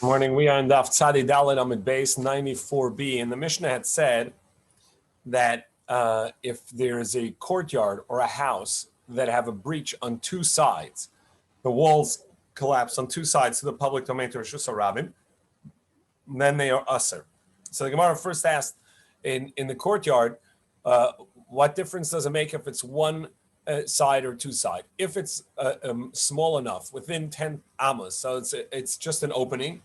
Morning. We are in Daf Tzadi Dalet Amid Base 94b, and the Mishnah had said that if there is a courtyard or a house that have a breach on two sides, the walls collapse on two sides to the public domain to Rishus HaRabim, then they are usher. So the Gemara first asked in the courtyard, what difference does it make if it's one side or two side? If it's small enough, within 10 amos, so it's just an opening,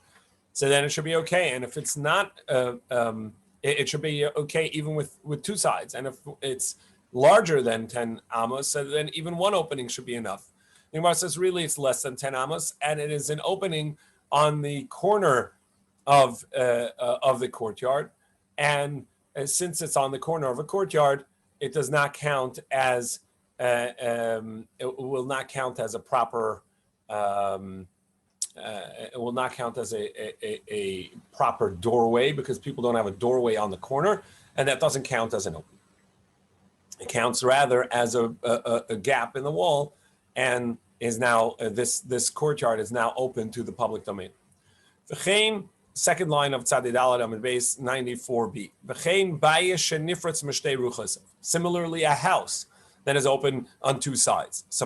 so then it should be okay. And if it's not, it should be okay even with two sides. And if it's larger than 10 amos, so then even one opening should be enough. The Gemara says really it's less than 10 amos, and it is an opening on the corner of the courtyard. And since it's on the corner of a courtyard, it does not count as it will not count as a proper. It will not count as a proper doorway because people don't have a doorway on the corner, and that doesn't count as an opening. It counts rather as a gap in the wall, and is now this courtyard is now open to the public domain. V'chein, second line of Tzadi Dalet Amid Beis 94b. V'chein bayis shenifratz mishtei ruchos. Similarly, a house that is open on two sides. So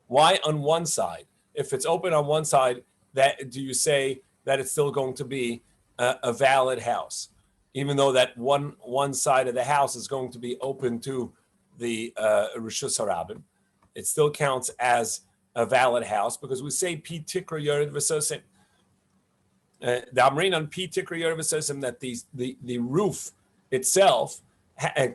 why on one side? If it's open on one side, that do you say that it's still going to be a valid house, even though that one side of the house is going to be open to the Rishus HaRabim? It still counts as a valid house because we say Pi Tikra Yored V'Sosim. The Amrin on Pi Tikra Yored V'Sosim that the roof itself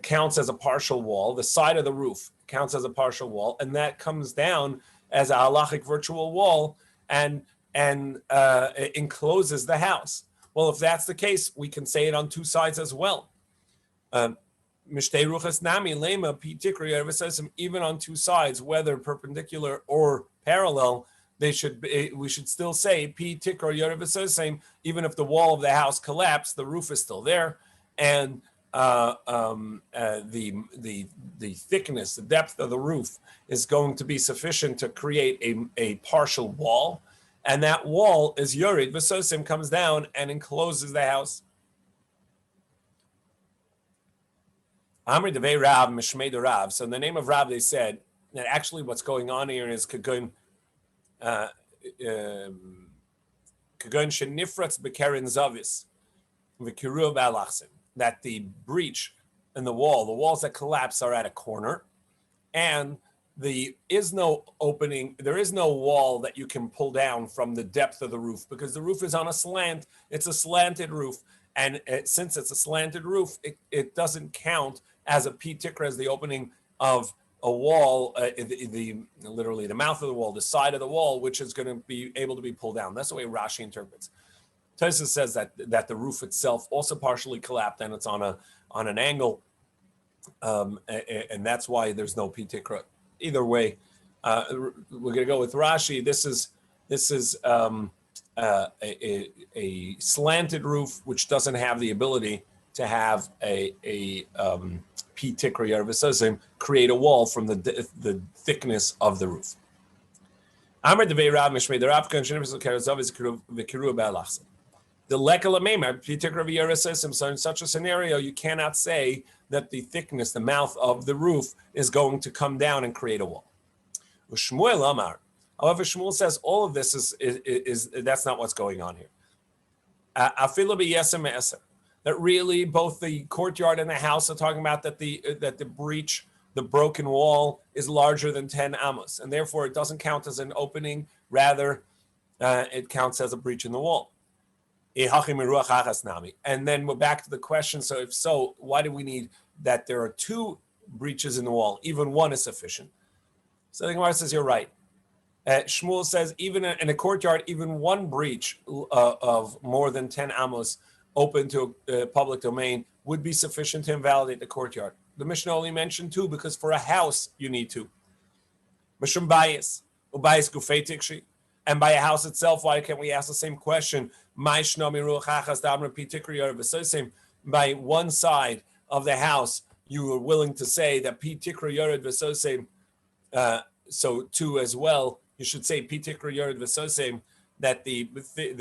counts as a partial wall. The side of the roof counts as a partial wall, and that comes down as a halachic virtual wall and encloses the house. Well, if that's the case, we can say it on two sides as well. Even on two sides, whether perpendicular or parallel, we should still say Pi Tikra Yored V'Sosim. Even if the wall of the house collapsed, the roof is still there, and the thickness, the depth of the roof is going to be sufficient to create a partial wall, and that wall is Yored V'Sosim, comes down and encloses the house. Amri Devei Rav Mishmei de Rav. So in the name of Rav, they said that actually what's going on here is Kagun Shenifratz B'Keren Zavis V'Kiru B'Alachsim. That the breach in the walls that collapse are at a corner, and there is no opening, there is no wall that you can pull down from the depth of the roof because the roof is on a slant. It's a slanted roof, and since it's a slanted roof, it doesn't count as a Pi Tikra, as the opening of a wall, literally the mouth of the wall, the side of the wall, which is going to be able to be pulled down. That's the way Rashi interprets. Tosfos says that the roof itself also partially collapsed and it's on an angle, and that's why there's no Pi Tikra. Either way, we're going to go with Rashi. This is a slanted roof which doesn't have the ability to have a Pi Tikra Yored V'Sosim, create a wall from the thickness of the roof. Amar Devei Rav Mishmei de Rav Kan Shenifratz B'Keren Zavis V'Kiru B'Alachsim. The lekalamemer Pi Tikra Yored V'Sosim. So in such a scenario, you cannot say that the thickness, the mouth of the roof, is going to come down and create a wall. Shmuel Amar. However, Shmuel says all of this is that's not what's going on here. Afilu b'yesem me'eser. That really both the courtyard and the house are talking about that the breach, the broken wall, is larger than 10 amos, and therefore it doesn't count as an opening. Rather, it counts as a breach in the wall. And then we're back to the question. So if so, why do we need that there are two breaches in the wall? Even one is sufficient. So the Gemara says you're right. Shmuel says even in a courtyard, even one breach of more than 10 amos open to a public domain would be sufficient to invalidate the courtyard. The Mishnah only mentioned two because for a house you need two. Mishum bayis, ubayis gufei tikshi. And by a house itself, why can't we ask the same question? By one side of the house, you are willing to say that Pi Tikra Yored V'Sosim, so too as well, you should say Pi Tikra Yored V'Sosim that the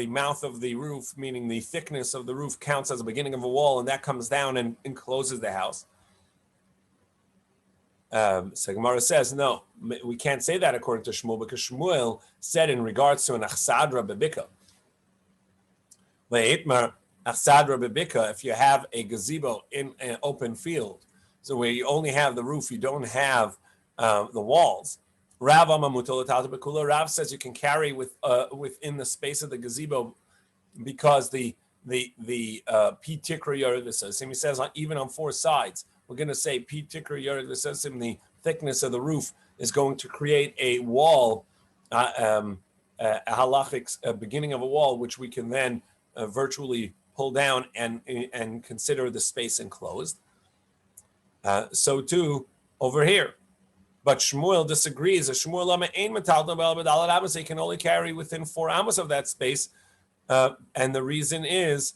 mouth of the roof, meaning the thickness of the roof, counts as the beginning of a wall, and that comes down and encloses the house. So Gemara says, no, we can't say that according to Shmuel, because Shmuel said in regards to an achsadra bebika, if you have a gazebo in an open field, so where you only have the roof, you don't have the walls. Rav says you can carry within the space of the gazebo, because the P tikra yored v'sosim. He says even on four sides, we're going to say P tikra yored v'sosim. The thickness of the roof is going to create a wall, a halachic beginning of a wall, which we can then virtually pull down and consider the space enclosed. So too over here. But Shmuel disagrees. Shmuel he can only carry within 4 amos of that space, and the reason is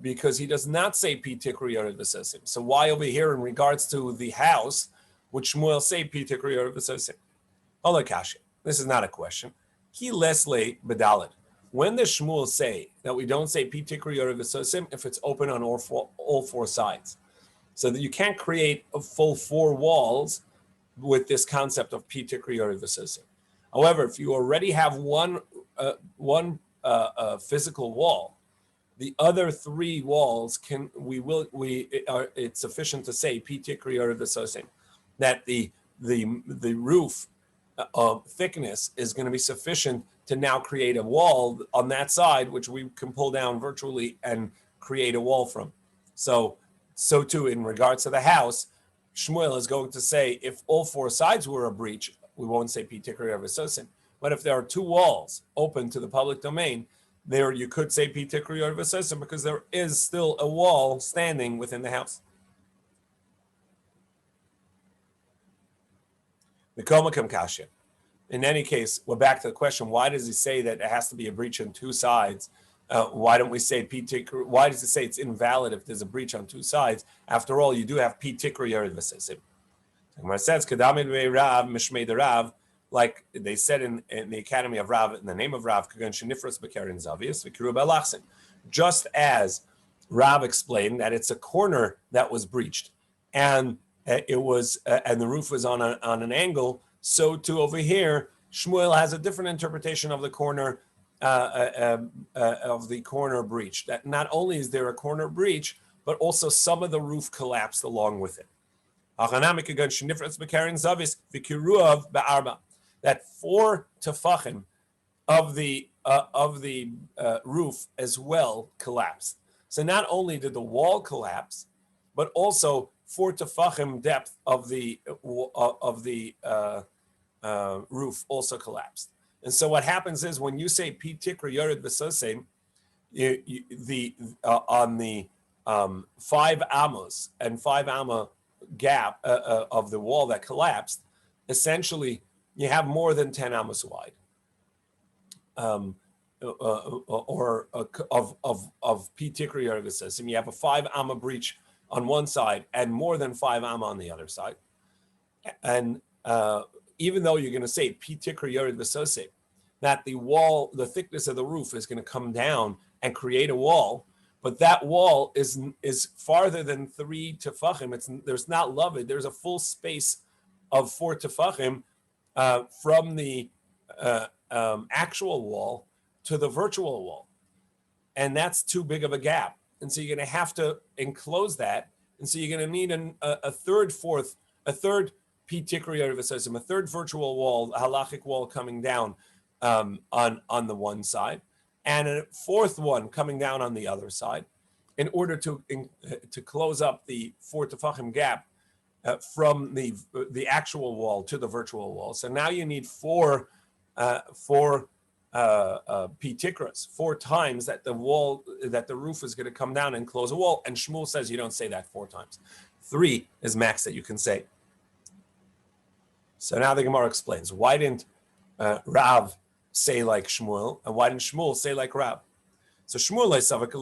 because he does not say Pi Tikri Yored V'Sosim. So why over here in regards to the house would Shmuel say Pi Tikri Yored V'Sosim? Olakashi. This is not a question. Ki lesle bedalid. When does Shmuel say that we don't say Pi Tikri Yored V'Sosim if it's open on all four sides? So that you can't create a full 4 walls with this concept of Pi Tikri Yored V'Sosim. However, if you already have one physical wall, the other 3 walls it's sufficient to say Pi Tikri Yored V'Sosim, that the roof thickness is going to be sufficient to now create a wall on that side, which we can pull down virtually and create a wall from. So too in regards to the house, Shmuel is going to say if all 4 sides were a breach, we won't say Pi Tikri Yored V'Sosim. But if there are 2 walls open to the public domain, there you could say Pi Tikri Yored V'Sosim, because there is still a wall standing within the house. In any case, we're back to the question: why does he say that it has to be a breach on 2 sides? Why don't we say Pi Tikri? Why does it say it's invalid if there's a breach on 2 sides? After all, you do have Pi Tikri Yored V'Sosim. Gemara says, "Kadamid Rav Mishmei the Rav," like they said in the Academy of Rav, in the name of Rav, just as Rav explained that it's a corner that was breached, and it was, and the roof was on an angle. So too over here, Shmuel has a different interpretation of the corner breach. That not only is there a corner breach, but also some of the roof collapsed along with it. That 4 tefachim of the roof as well collapsed. So not only did the wall collapse, but also 4 tefachim depth of the roof also collapsed. And so what happens is when you say Pi Tikri Yored V'Sosim, on the 5 amos and 5 amma gap of the wall that collapsed, essentially you have more than 10 amos wide, or of Pi Tikri Yored V'Sosim. You have a 5 amma breach on one side and more than 5 amma on the other side. And even though you're going to say Pi Tikri Yored V'Sosim, that the wall, the thickness of the roof is going to come down and create a wall, but that wall is farther than 3 tefachim. There's not loved. There's a full space of 4 tefachim from the actual wall to the virtual wall, and that's too big of a gap. And so you're going to have to enclose that, and so you're going to need a third Pi Tikri Yored V'Sosim, a third virtual wall, a halachic wall coming down on the one side, and a 4th one coming down on the other side, in order to close up the 4 tefachim gap from the actual wall to the virtual wall. So now you need 4 Pi Tikras, 4 times that the roof is going to come down and close a wall. And Shmuel says you don't say that 4 times. 3 is max that you can say. So now the Gemara explains, why didn't Rav say like Shmuel, and why didn't Shmuel say like Rav? So Shmuel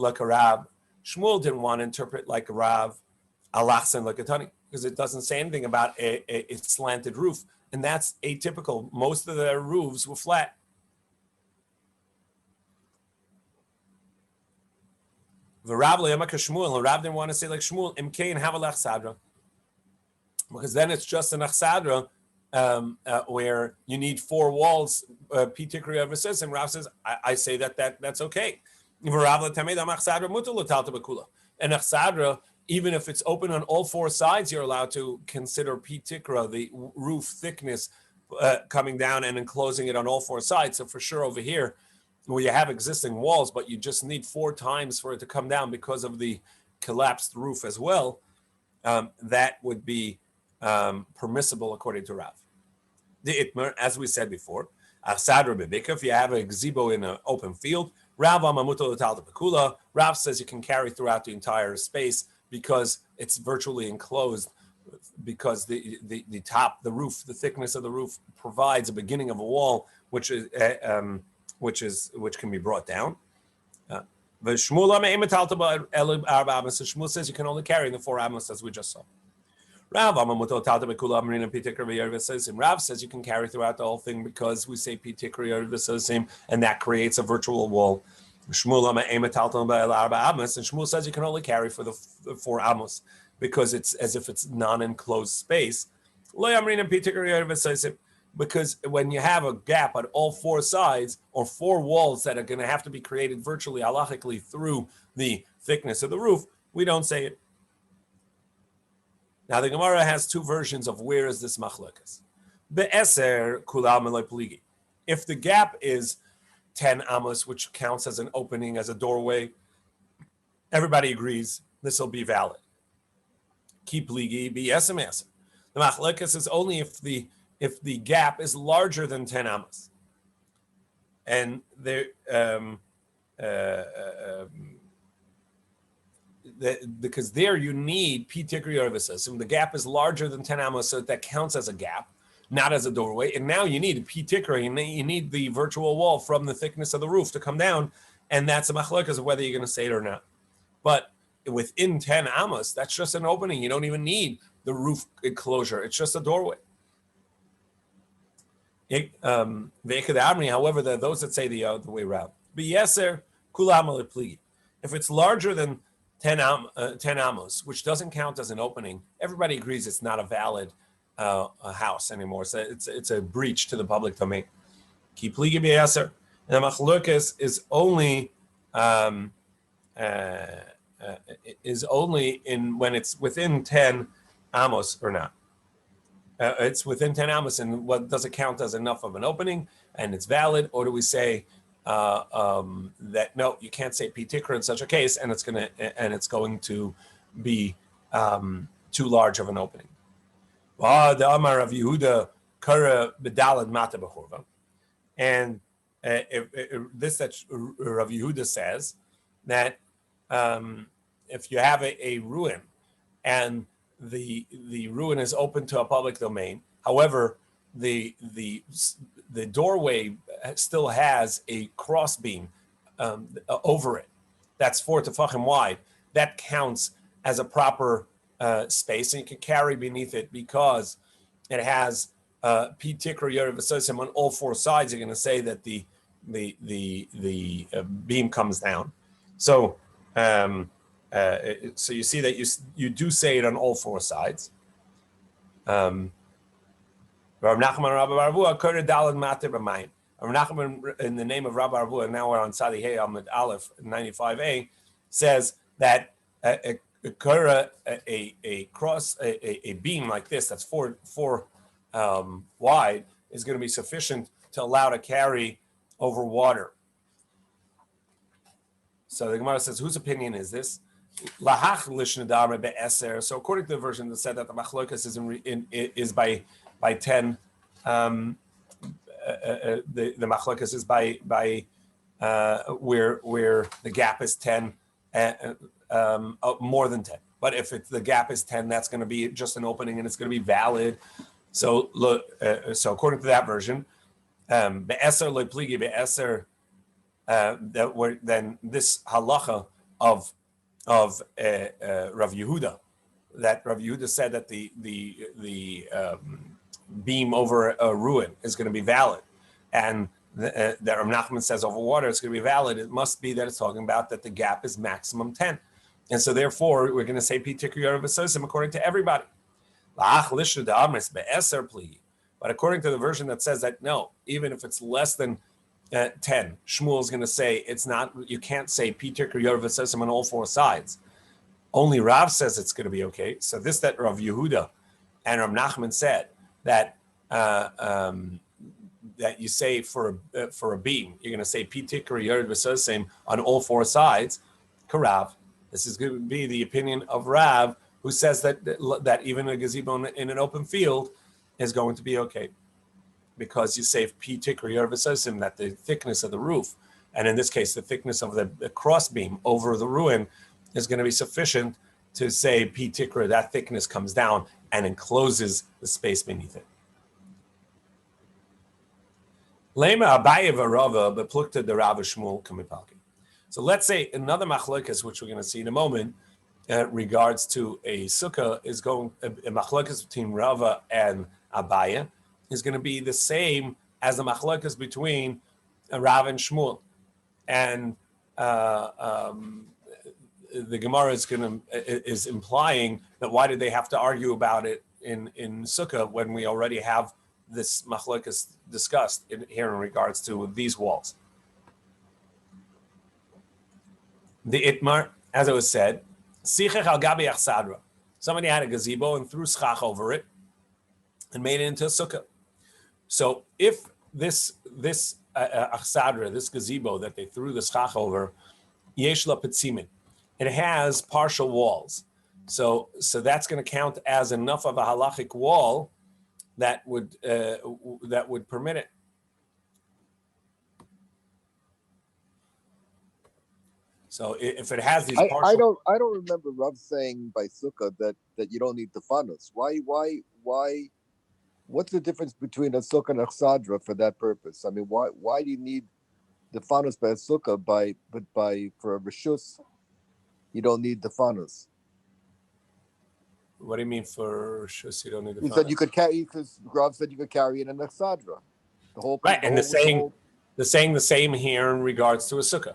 like Rav. Shmuel didn't want to interpret like Rav, alachsen like Atani, because it doesn't say anything about a slanted roof, and that's atypical. Most of their roofs were flat. Rav Shmuel, and Rav didn't want to say like Shmuel, Imkein Havalach Sadra, because then it's just an Achsadra where you need 4 walls. Pitikri ever says, and Rav says, I say that's okay. And Achsadra, even if it's open on all 4 sides, you're allowed to consider Pitikra, the roof thickness, coming down and enclosing it on all 4 sides. So for sure over here, where you have existing walls, but you just need 4 times for it to come down because of the collapsed roof as well, that would be permissible according to Rav. The Itmer, as we said before, Achsadra bebika, if you have a gazebo in an open field, Rav amamuto l'talta bekula, Rav says you can carry throughout the entire space because it's virtually enclosed, because the top, the roof, the thickness of the roof provides a beginning of a wall, which can be brought down. Shmuel says you can only carry in the 4 amos as we just saw. Rav says you can carry throughout the whole thing because we say pitikri, and that creates a virtual wall. And Shmuel says you can only carry for the 4 amos because it's as if it's non-enclosed space. Because when you have a gap on all 4 sides or 4 walls that are going to have to be created virtually halachically through the thickness of the roof, we don't say it. Now the Gemara has 2 versions of where is this machlokas. Be'eser kulam eloi pligi. If the gap is 10 amos, which counts as an opening, as a doorway, everybody agrees this will be valid. Ki pligi be'esem esem. The machlokas is only if the gap is larger than 10 amos. And there, because there you need pitikri orvisus, and the gap is larger than 10 amos, so that counts as a gap, not as a doorway. And now you need a pitikri, you need the virtual wall from the thickness of the roof to come down, and that's a machlokas of whether you're going to say it or not. But within 10 amos, that's just an opening. You don't even need the roof enclosure. It's just a doorway. However, there are those that say the way around. If it's larger than 10 amos, which doesn't count as an opening, everybody agrees it's not a valid a house anymore. So it's a breach to the public domain. And the machlokas is only in when it's within 10 amos or not. It's within 10 amos, and what does it count as enough of an opening, and it's valid, or do we say that no, you can't say pitikra in such a case, and it's going to be too large of an opening? The Amar of Yehuda Kara Bedalad Mata Bechorva, and this that Rav Yehuda says that if you have a ruin and the ruin is open to a public domain, however, the doorway still has a cross beam over it that's 4 tefachim wide, that counts as a proper space, and you can carry beneath it because it has pitikra yerev v'sosim on all 4 sides. You're going to say that the beam comes down. So so you see that you do say it on all 4 sides. Rav Nachman Rabbi Barabua Kore Dalad Mater B'Mayim. Rav Nachman, in the name of Rabbi Barabua, now we're on Sadi Hey Amud Aleph 95a, says that a beam like this that's 4 wide is going to be sufficient to allow to carry over water. So the Gemara says, whose opinion is this? So according to the version that said that the machlokas is by 10, the machlokas is by where the gap is 10, more than 10. But if the gap is 10, that's going to be just an opening and it's going to be valid. So look, so according to that version, be'eser lo pligi be'eser, then this halacha of Rav Yehuda, that Rav Yehuda said that the beam over a ruin is going to be valid, and that Rav Nachman says over water is going to be valid, it must be that it's talking about that the gap is maximum 10. And so therefore, we're going to say Pi Tikri Yored V'Sosim according to everybody. But according to the version that says that, no, even if it's less than 10, Shmuel is going to say it's not, you can't say Pi Tikri Yored V'Sosim on all four sides. Only Rav says it's going to be okay. So this that Rav Yehuda and Rav Nachman said that that you say for a beam, you're going to say Pi Tikri Yored V'Sosim on all four sides. Karav. This is going to be the opinion of Rav, who says that even a gazebo in an open field is going to be okay, because you say Pi Tikri Yored V'Sosim, that the thickness of the roof, and in this case the thickness of the cross beam over the ruin, is going to be sufficient to say Pi Tikra, that thickness comes down and encloses the space beneath it. Lema Abaye v'Rava beplukta de Rav Shmuel kamipalki. So let's say another machlokas, which we're going to see in a moment, regards to a sukkah, is going a machlokas between Rava and Abaye is going to be the same as the machlokas between Rav and Shmuel, and the Gemara is implying that why did they have to argue about it in Sukkah when we already have this machlokas discussed here in regards to these walls. The Itmar, as it was said, Sichech al gabi achsadra. Somebody had a gazebo and threw schach over it and made it into a sukkah. So if this achsadra, this gazebo that they threw the schach over, yesh la petzimin, it has partial walls. So that's going to count as enough of a halachic wall that would permit it. So if it has these partial, I don't remember Rav saying by sukkah that you don't need the fanos. Why? What's the difference between a sukkah and a chsadra for that purpose? I mean, why do you need the fanos by a sukkah? But for a reshus, you don't need the fanos. What do you mean for reshus? You don't need the fanos? He said you could carry, because Rav said you could carry it in a chsadra. The whole right, and the saying the same here in regards to a sukkah.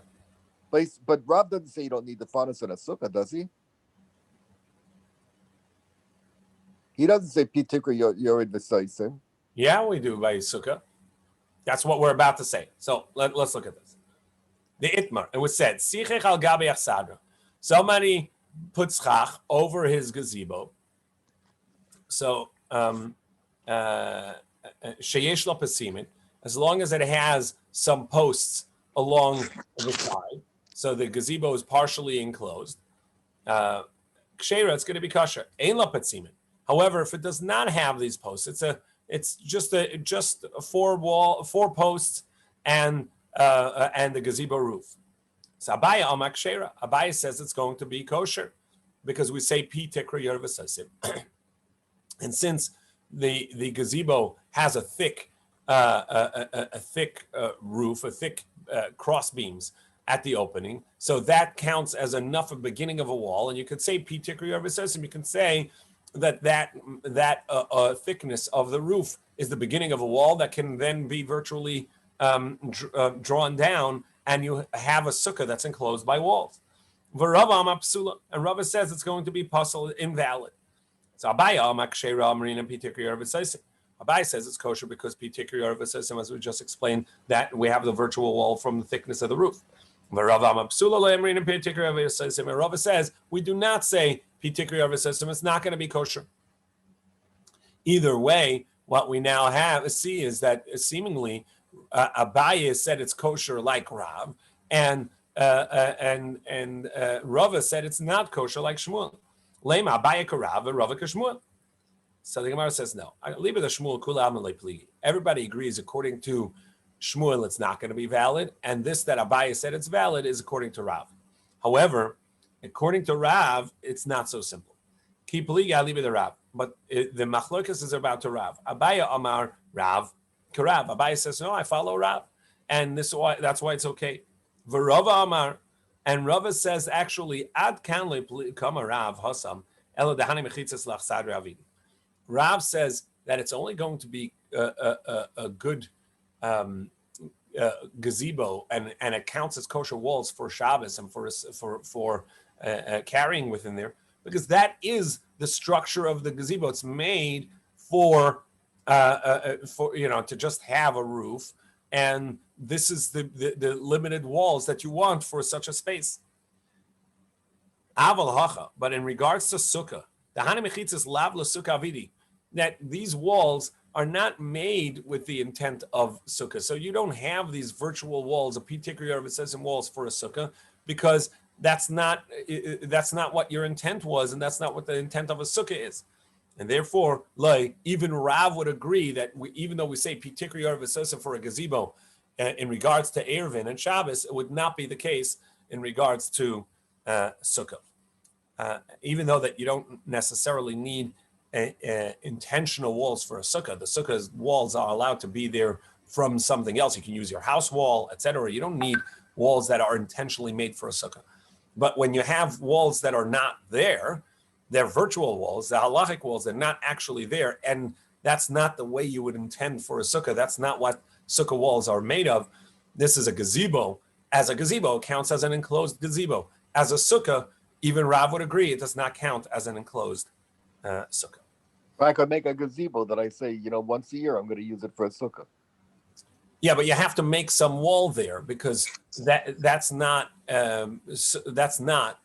But Rav doesn't say you don't need the fanos in a sukkah, does he? He doesn't say Pi Tikri Yored V'Sosim. Yeah, we do by sukkah. That's what we're about to say. So let's look at this. The Itmar, it was said, Sichech al gabi achsadra. Somebody put schach over his gazebo. So sheyesh lo pasimin, as long as it has some posts along the side, so the gazebo is partially enclosed. Kshera, it's going to be kosher. Ein lo pasimin. However, if it does not have these posts, it's just a four posts and the gazebo roof. So Abaye amak kshera. Abaye says it's going to be kosher because we say Pi Tikri Yored V'Sosim. And since the gazebo has a thick roof, a thick cross beams at the opening, so that counts as enough of beginning of a wall. And you could say Pi Tikri Yored V'Sosim. You can say that thickness of the roof is the beginning of a wall that can then be virtually drawn down, and you have a sukkah that's enclosed by walls. V'Rava amar psula, and Rava says it's going to be puzzle invalid. So Abaye amar kshera marina Pi Tikri Yored V'Sosim. Abaye says it's kosher because Pi Tikri Yored V'Sosim, as we just explained, that we have the virtual wall from the thickness of the roof. V'Rava amar psula lo marina Pi Tikri Yored V'Sosim. And Rava says we do not say Pi Tikri Yored V'Sosim. It's not going to be kosher. Either way, what we now see is that seemingly Abaye said it's kosher like Rav, and Rava said it's not kosher like Shmuel. Lema Abaye karav, Rava kashmuel. So the Gemara says no. Leave it to Shmuel kulam lepligi. Everybody agrees according to Shmuel it's not going to be valid, and this that Abaye said it's valid is according to Rav. However, according to Rav, it's not so simple. Ki pligi, I leave it to Rav. But the machlokas is about to Rav. Abaye amar Rav karav. Abaye says no, I follow Rav, and that's why it's okay. V'Rava amar, and Rava says actually ad kan lekama Rav hasam elo dehani mechitzas lachsad Ravim. Rav says that it's only going to be a good gazebo and it counts as kosher walls for Shabbos and for carrying within there, because that is the structure of the gazebo. It's made for to just have a roof, and this is the limited walls that you want for such a space. Aval hacha, but in regards to sukkah, the hani mechitzas lav l'sukkah avidi, that these walls are not made with the intent of sukkah. So you don't have these virtual walls, a particular it says in walls for a sukkah, because that's not what your intent was, and that's not what the intent of a sukkah is. And therefore, like even Rav would agree that even though we say particular v'sosem for a gazebo, in regards to Eruvin and Shabbos, it would not be the case in regards to sukkah. Even though that you don't necessarily need intentional walls for a sukkah. The sukkah's walls are allowed to be there from something else. You can use your house wall, etc. You don't need walls that are intentionally made for a sukkah. But when you have walls that are not there, they're virtual walls, the halachic walls, they're not actually there, and that's not the way you would intend for a sukkah. That's not what sukkah walls are made of. This is a gazebo. As a gazebo, it counts as an enclosed gazebo. As a sukkah, even Rav would agree, it does not count as an enclosed sukkah. I could make a gazebo that I say, once a year I'm going to use it for a sukkah. Yeah, but you have to make some wall there, because that's not the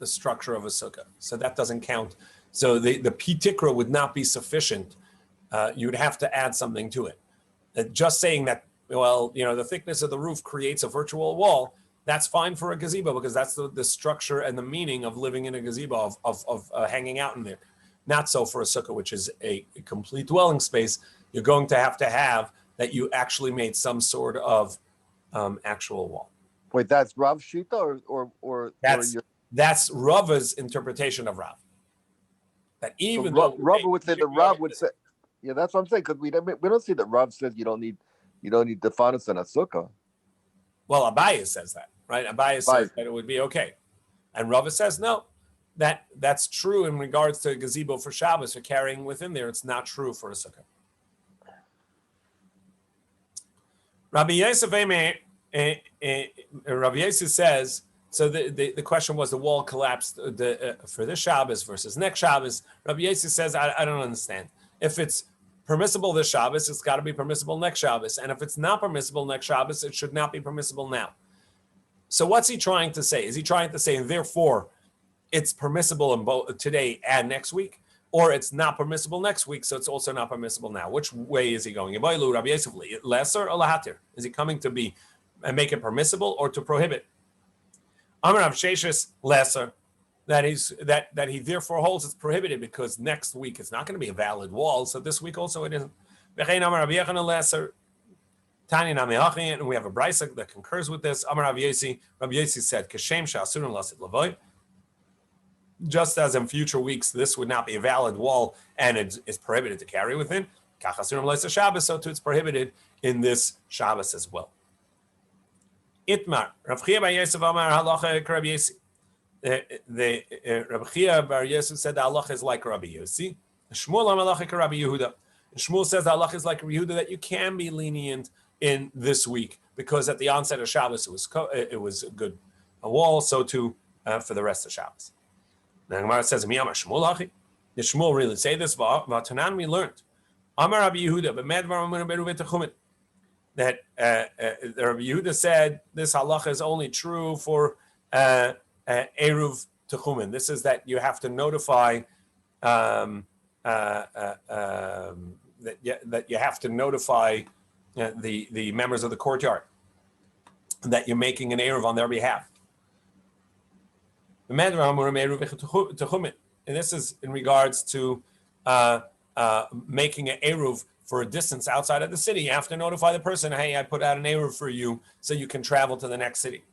structure of a sukkah. So that doesn't count. So the pitikra would not be sufficient. You would have to add something to it. Just saying that, the thickness of the roof creates a virtual wall, that's fine for a gazebo, because that's the structure and the meaning of living in a gazebo, of hanging out in there. Not so for a sukkah, which is a complete dwelling space. You're going to have that you actually made some sort of actual wall. Wait, that's Rav's shita or that's Rava's interpretation of Rav. That even though Rav would say, yeah, that's what I'm saying, because we don't see that Rav says you don't need the fanos in a sukkah. Well, Abaye says that, right? Abaye says that it would be okay, and Rava says no. That's true in regards to a gazebo for Shabbos, for carrying within there. It's not true for a sukkah. Rabbi Yosef says, so the question was the wall collapsed for this Shabbos versus next Shabbos. Rabbi Yosef says, I don't understand. If it's permissible this Shabbos, it's got to be permissible next Shabbos. And if it's not permissible next Shabbos, it should not be permissible now. So what's he trying to say? Is he trying to say, and therefore, it's permissible in both today and next week, or it's not permissible next week, so it's also not permissible now? Which way is he going? Lesser or lahatir? Is he coming to be and make it permissible or to prohibit? Amar Rav Sheshes lesser, that he therefore holds it's prohibited, because next week it's not going to be a valid wall, so this week also it isn't. Amar Rav Yechon lesser. Tani Nami Hachi, and we have a brisa that concurs with this. Amar Rav Yosi said, "Kashem sha'asurun lasit lavoy." Just as in future weeks, this would not be a valid wall and it is prohibited to carry within. So too it's prohibited in this Shabbos as well. Itmar, Rav Chia bar Yosef Amar halacha Rabbi Yosi. The Rav Chia bar Yosef said the halacha is like Rabbi Yosi. Shmuel Amar halacha Rabbi Yehuda. Shmuel says the halacha is like Rabbi Yehuda, that you can be lenient in this week, because at the onset of Shabbos it was a good wall. So too for the rest of Shabbos. The Gemara says, "Miyamar Shmuel hachi." Did Shmuel really say this? V'atanan we learned. Amar Rabbi Yehuda, that Rabbi Yehuda said this halacha is only true for eruv techumen. This is that you have to notify that you have to notify the members of the courtyard that you're making an eruv on their behalf. And this is in regards to making an eruv for a distance outside of the city. You have to notify the person, hey, I put out an eruv for you so you can travel to the next city.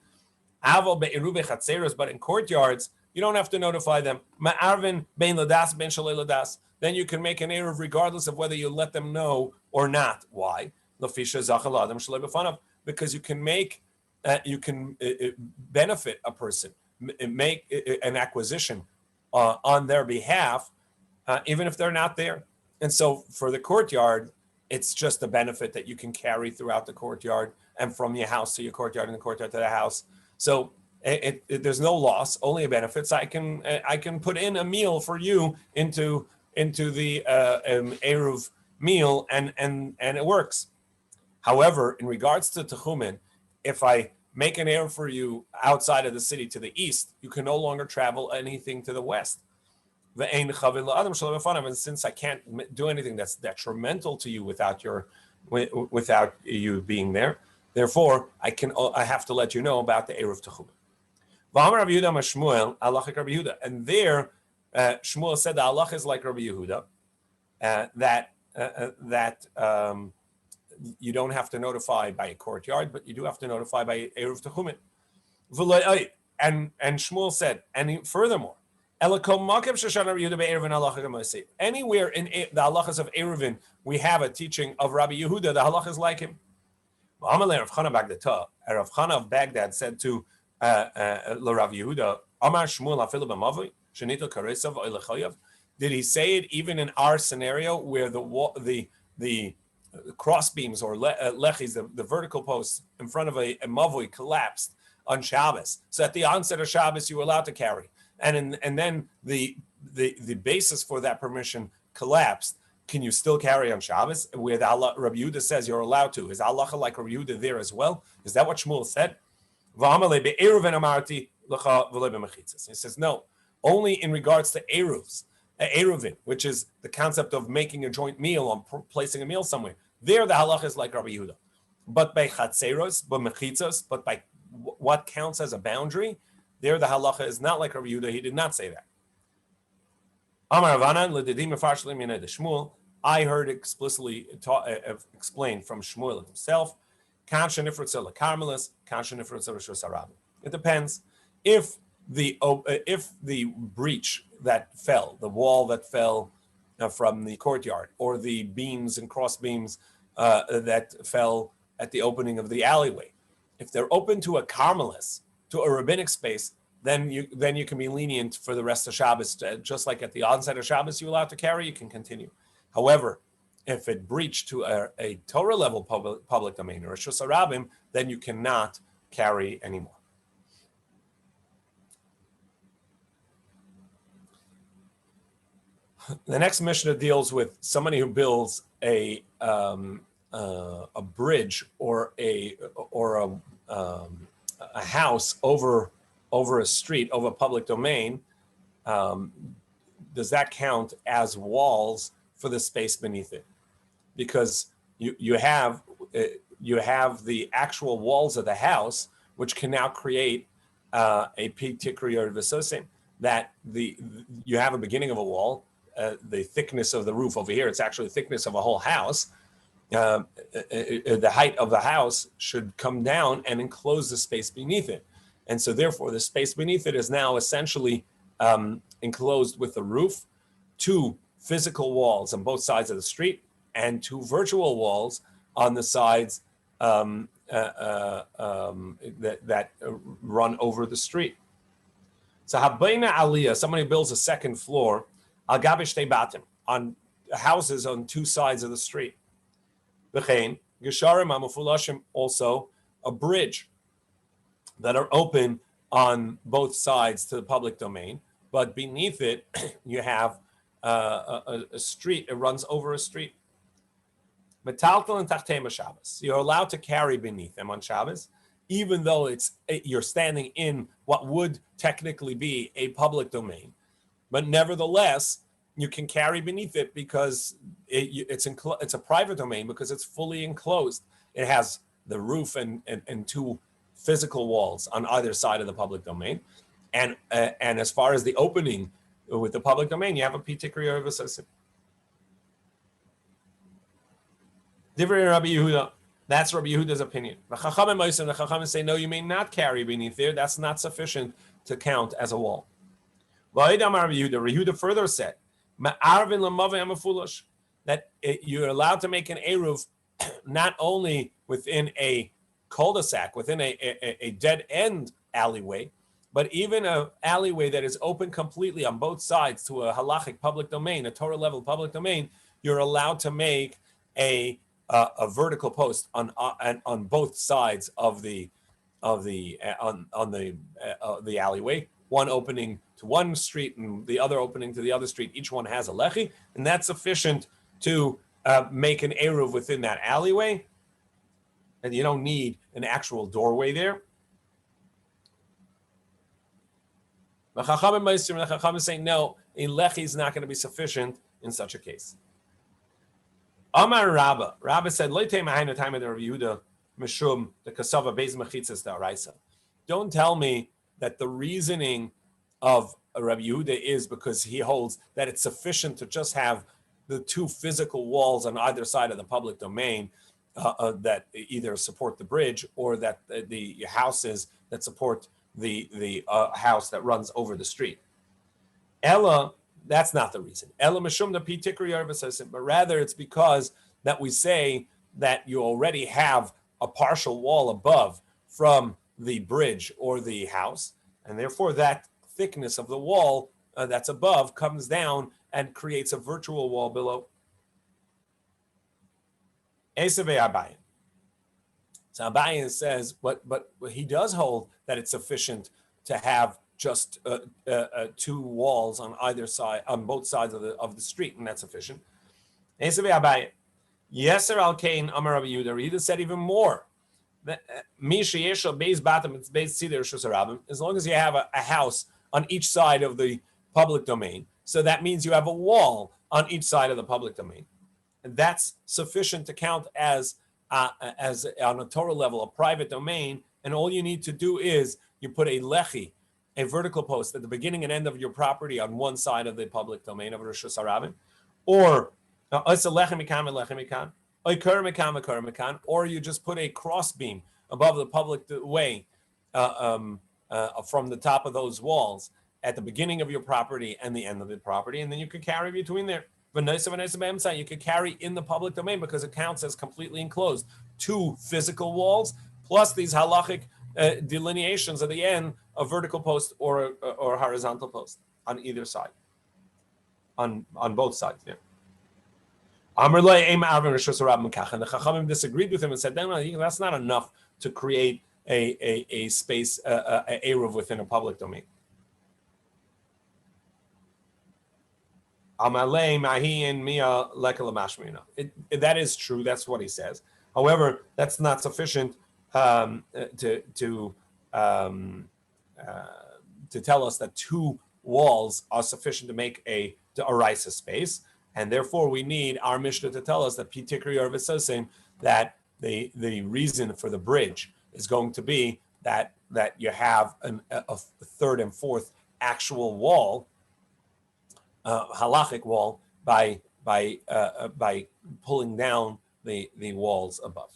But in courtyards, you don't have to notify them. Then you can make an eruv regardless of whether you let them know or not. Why? Because you can benefit a person, make an acquisition on their behalf, even if they're not there. And so for the courtyard, it's just a benefit that you can carry throughout the courtyard and from your house to your courtyard and the courtyard to the house. So there's no loss, only a benefit. So I can put in a meal for you into the Eruv meal, and it works. However, in regards to Techumen, if I make an Eruv for you outside of the city to the east, you can no longer travel anything to the west. And since I can't do anything that's detrimental to you without you being there, therefore I have to let you know about the Eruv Techumen. And there, Shmuel said the halach is like Rabbi Yehuda, that you don't have to notify by a courtyard, but you do have to notify by Eruv Techumen. And Shmuel said, and furthermore, anywhere in the halachas of Eruvin, we have a teaching of Rabbi Yehuda, the halach is like him. Rav Chana of Baghdad said to Rav Yehuda, did he say it even in our scenario where the cross beams or lechis, the vertical posts in front of a mavui collapsed on Shabbos? So at the onset of Shabbos, you were allowed to carry. And then the basis for that permission collapsed. Can you still carry on Shabbos? Where Rabbi Yehuda says you're allowed to. Is Allah like Rabbi Yehuda there as well? Is that what Shmuel said? He says no. Only in regards to Eruvin, which is the concept of making a joint meal, on placing a meal somewhere. There the halach is like Rabbi Yehuda. But by chatzeros, but mechitzos, but by what counts as a boundary, there the halacha is not like Rabbi Yehuda. He did not say that. Shmuel, I heard explicitly explained from Shmuel himself. It depends. If the breach that fell, the wall that fell from the courtyard, or the beams and cross beams that fell at the opening of the alleyway, if they're open to a Carmelis, to a rabbinic space, then you can be lenient for the rest of Shabbos. Just like at the onset of Shabbos, you're allowed to carry, you can continue. However, if it breached to a Torah level public domain or a Shus Harabim, then you cannot carry anymore. The next Mishnah deals with somebody who builds a bridge or a house over a street, over public domain. Does that count as walls for the space beneath it? Because you have the actual walls of the house, which can now create a tikri or v'sosim, that you have a beginning of a wall. The thickness of the roof over here, it's actually the thickness of a whole house. The height of the house should come down and enclose the space beneath it. And so therefore, the space beneath it is now essentially enclosed with the roof, 2 physical walls on both sides of the street, and 2 virtual walls on the sides that run over the street. So Habayna Aliyah, somebody who builds a second floor, Al Gabish Batim, on houses on 2 sides of the street. V'chein, Gesharim Amufulashim, also a bridge that are open on both sides to the public domain, but beneath it you have a street. It runs over a street. Metaltal and Tachtema Shabbos. You're allowed to carry beneath them on Shabbos, even though you're standing in what would technically be a public domain. But nevertheless, you can carry beneath it because it's a private domain, because it's fully enclosed. It has the roof and 2 physical walls on either side of the public domain. And as far as the opening with the public domain, you have a pitikri or v'sosim. Divrei Rabbi Yehuda. That's Rabbi Yehuda's opinion. The Chachamim say, no, you may not carry beneath there. That's not sufficient to count as a wall. Rabbi Yehuda further said, that you're allowed to make an eruv not only within a cul-de-sac, within a dead-end alleyway, but even an alleyway that is open completely on both sides to a halachic public domain, a Torah-level public domain. You're allowed to make a a vertical post on both sides of the alleyway, one opening to one street and the other opening to the other street. Each one has a lechi, and that's sufficient to make an eruv within that alleyway. And you don't need an actual doorway there. The Chacham is saying no, a lechi is not going to be sufficient in such a case. Amar Rabba. Rabba said, don't tell me that the reasoning of Rabbi Yehuda is because he holds that it's sufficient to just have the two physical walls on either side of the public domain that either support the bridge or that the houses that support the house that runs over the street. Ella, that's not the reason. Ella mishum da pitikri yarvasasim, but rather it's because that we say that you already have a partial wall above from the bridge or the house, and therefore that thickness of the wall that's above comes down and creates a virtual wall below. Esavei Abayin. So Abayin says, but he does hold that it's sufficient to have just two walls on either side, on both sides of the street, and that's sufficient. Esavei Abayin. Yeser al Kain Amar Rabbi Yehuda. Yehuda said even more. As long as you have a house on each side of the public domain, so that means you have a wall on each side of the public domain, and that's sufficient to count as on a Torah level a private domain. And all you need to do is you put a lechi, a vertical post, at the beginning and end of your property on one side of the public domain of Rosh Hashanah, or or you just put a cross beam above the public way from the top of those walls at the beginning of your property and the end of the property, and then you could carry between there. You could carry in the public domain because it counts as completely enclosed. Two physical walls plus these halachic delineations at the end, a vertical post or horizontal post on either side, on both sides there. And the Chachamim disagreed with him and said, no, that's not enough to create a space, a eruv within a public domain. That is true. That's what he says. However, that's not sufficient to tell us that two walls are sufficient to make a raisa space. And therefore, we need our Mishnah to tell us that Pitikri Arvisosim, that the reason for the bridge is going to be that you have a third and fourth actual wall, halachic wall, by pulling down the walls above.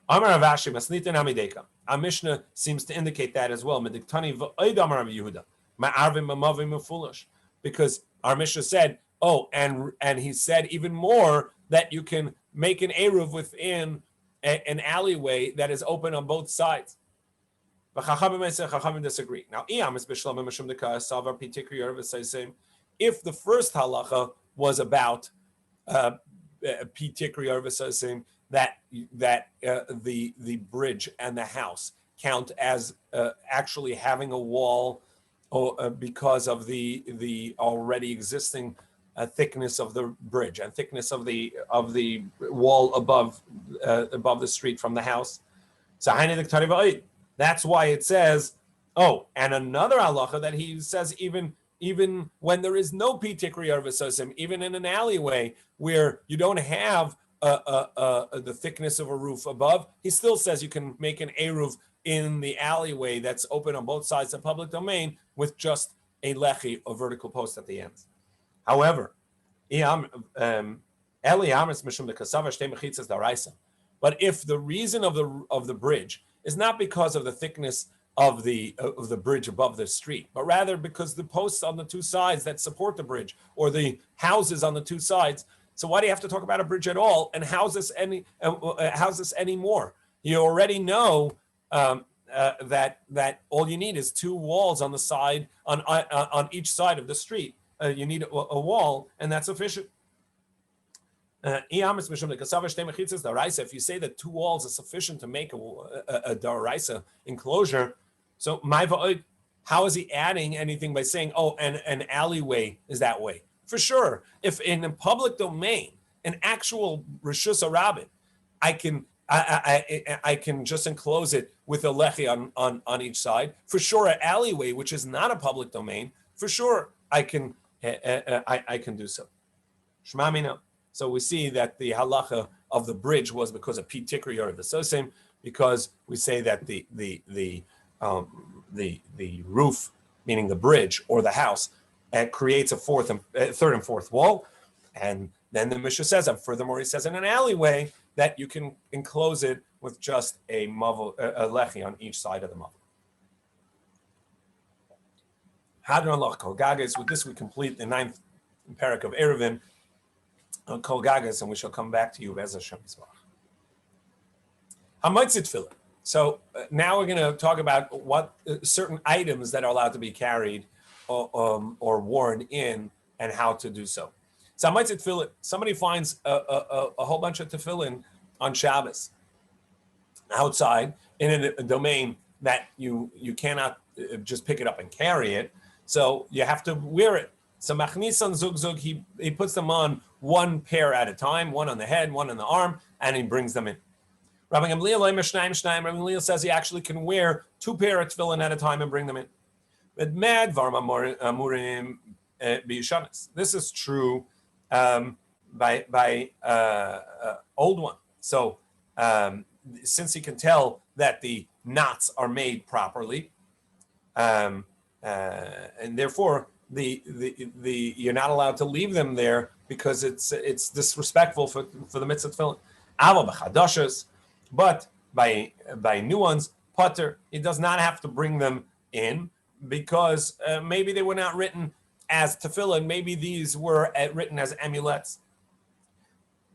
Amar Avashi Masnita Namideka. Our Mishnah seems to indicate that as well. Mediktani v'oid Amar Yehuda. Because our Mishnah said, and he said even more that you can make an eruv within an alleyway that is open on both sides. But Chachamim disagree. Now, if the first halacha was about pitikri arvasasim, that the bridge and the house count as actually having a wall, because of the already existing thickness of the bridge and thickness of the wall above the street from the house. So that's why it says, and another halacha that he says even when there is no pitikri arvasasim, even in an alleyway where you don't have the thickness of a roof above, he still says you can make an eruv in the alleyway that's open on both sides of the public domain with just a lechi, a vertical post at the ends. However, but if the reason of the bridge is not because of the thickness of the bridge above the street, but rather because the posts on the two sides that support the bridge or the houses on the two sides, so why do you have to talk about a bridge at all and house this anymore? You already know that all you need is two walls on the side on each side of the street, you need a wall, and that's sufficient. If you say that 2 walls is sufficient to make a daraisa enclosure, so how is he adding anything by saying, oh, and an alleyway is that way? For sure, if in a public domain, an actual reshus harabim, I can just enclose it with a lechi on each side. For sure, an alleyway, which is not a public domain, for sure I can do so. Shema mina. So we see that the halacha of the bridge was because of P Tikri or the Sosim, because we say that the roof, meaning the bridge or the house, creates a third and fourth wall, and then the Mishnah says, and furthermore he says in an alleyway that you can enclose it with just a lechi on each side of the mavel. Hadron Lach Kol Gagas. With this we complete the 9th parak of Eruvin. Kol Gagas, and we shall come back to you as Hashem Yisbarach. Hamatzit Tefillah. So now we're going to talk about what certain items that are allowed to be carried or worn in, and how to do so. So Hamatzit Tefillah. Somebody finds a whole bunch of tefillin on Shabbos outside in a domain that you cannot just pick it up and carry it. So you have to wear it. So Machnisan Zug Zug, he puts them on one pair at a time, one on the head, one on the arm, and he brings them in. Rabbi Gamliel says he actually can wear 2 pair of tefillin at a time and bring them in. But mad varma b'yishanis. This is true by old one. So since he can tell that the knots are made properly, and therefore the you're not allowed to leave them there because it's disrespectful for the mitzvah tefillin. Ava b'chadashos, but by new ones, pater, he does not have to bring them in because maybe they were not written as tefillin. Maybe these were written as amulets.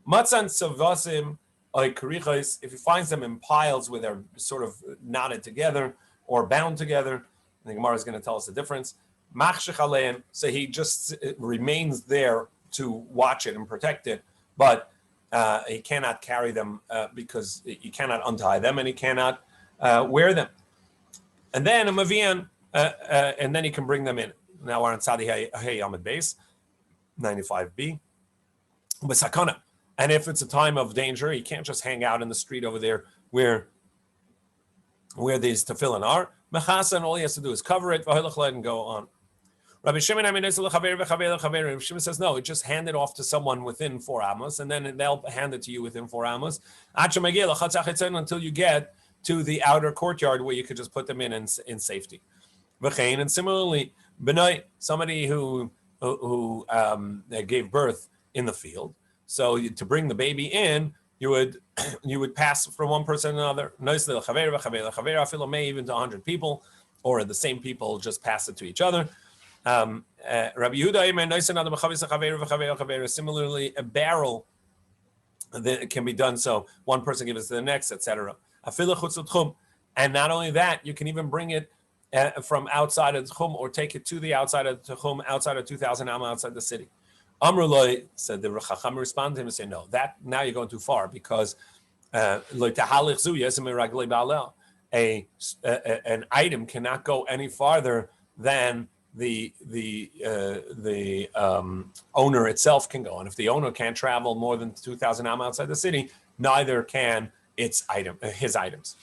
Matzan savasim oikarichos, if he finds them in piles where they're sort of knotted together or bound together, the Gemara is going to tell us the difference. Machshech aleim, so he just remains there to watch it and protect it, but he cannot carry them because he cannot untie them and he cannot wear them. And then a mavian, and then he can bring them in. Now we're on Tzadi Hey Amid Base, 95b. B'sakana. And if it's a time of danger, he can't just hang out in the street over there where these tefillin are. Mechasa, and all he has to do is cover it, and go on. Rabbi Shimon says, no, just hand it off to someone within 4 amos, and then they'll hand it to you within 4 amos, until you get to the outer courtyard where you could just put them in safety. And similarly, somebody who gave birth in the field, so to bring the baby in, you would pass from one person to another, even to 100 people, or the same people just pass it to each other. Rabbi Yehuda, similarly, a barrel that can be done so one person gives it to the next, etc. And not only that, you can even bring it from outside of the Tchum or take it to the outside of the Tchum, outside of 2,000 Amma, outside the city. Amrullah said, the Chacham responded to him and said, no, that now you're going too far because an item cannot go any farther than the owner itself can go. And if the owner can't travel more than 2,000 Amma outside the city, neither can his items.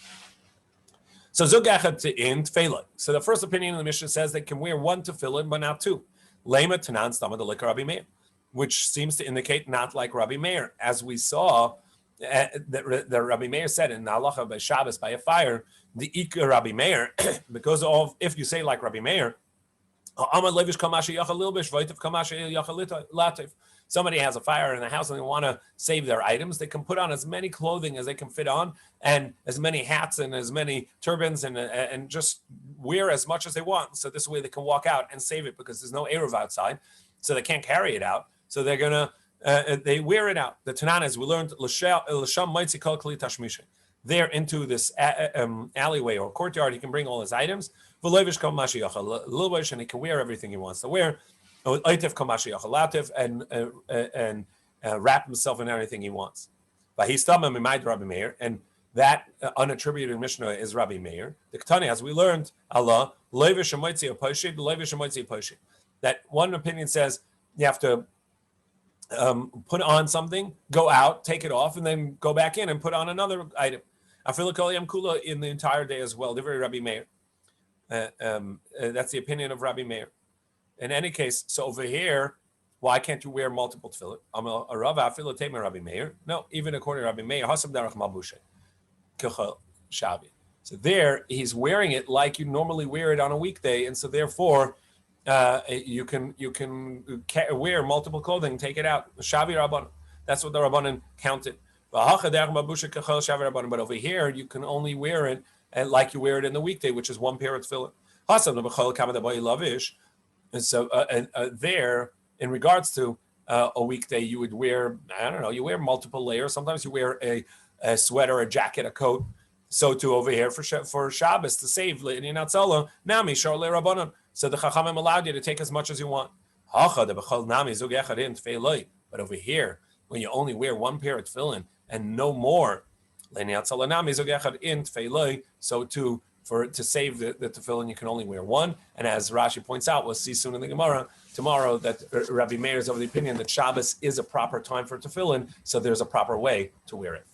So Zugachat in Tefillah. So the first opinion in the Mishnah says they can wear 1 tefillin, but not 2. Lema Tanan Stama the Likar Rabbi Meir, which seems to indicate not like Rabbi Meir, as we saw that Rabbi Meir said in Halacha by Shabbos by a fire, the Ikar Rabbi Meir, because of if you say like Rabbi Meir, somebody has a fire in the house and they want to save their items, they can put on as many clothing as they can fit on and as many hats and as many turbans and just wear as much as they want. So this way they can walk out and save it because there's no Eruv outside, so they can't carry it out. So they're going to, they wear it out. The Tananas, we learned, there into this alleyway or courtyard, he can bring all his items. And he can wear everything he wants to wear. and wrap himself in anything he wants. And that unattributed Mishnah is Rabbi Meir. The Ketani, as we learned, Allah, that one opinion says you have to put on something, go out, take it off, and then go back in and put on another item. In the entire day as well. They're very Rabbi Meir. That's the opinion of Rabbi Meir. In any case, so over here, why can't you wear multiple tefillin? Rabbi Meir. No, even according to Rabbi Meir, hasam darach malbushe, shavi. So there, he's wearing it like you normally wear it on a weekday, and so therefore, you can wear multiple clothing, take it out. Shavi rabbanon. That's what the rabbanon counted. But over here, you can only wear it like you wear it in the weekday, which is one pair of tefillin. And so there, in regards to a weekday, you would wear, you wear multiple layers. Sometimes you wear a sweater, a jacket, a coat. So too over here for Shabbos to save Le'inyan Atzala, Nami Shar Le'Rabbanon. So the Chachamim allowed you to take as much as you want. But over here, when you only wear one pair of tefillin and no more, so too to save the tefillin, you can only wear one. And as Rashi points out, we'll see soon in the Gemara tomorrow that Rabbi Meir is of the opinion that Shabbos is a proper time for tefillin, so there's a proper way to wear it.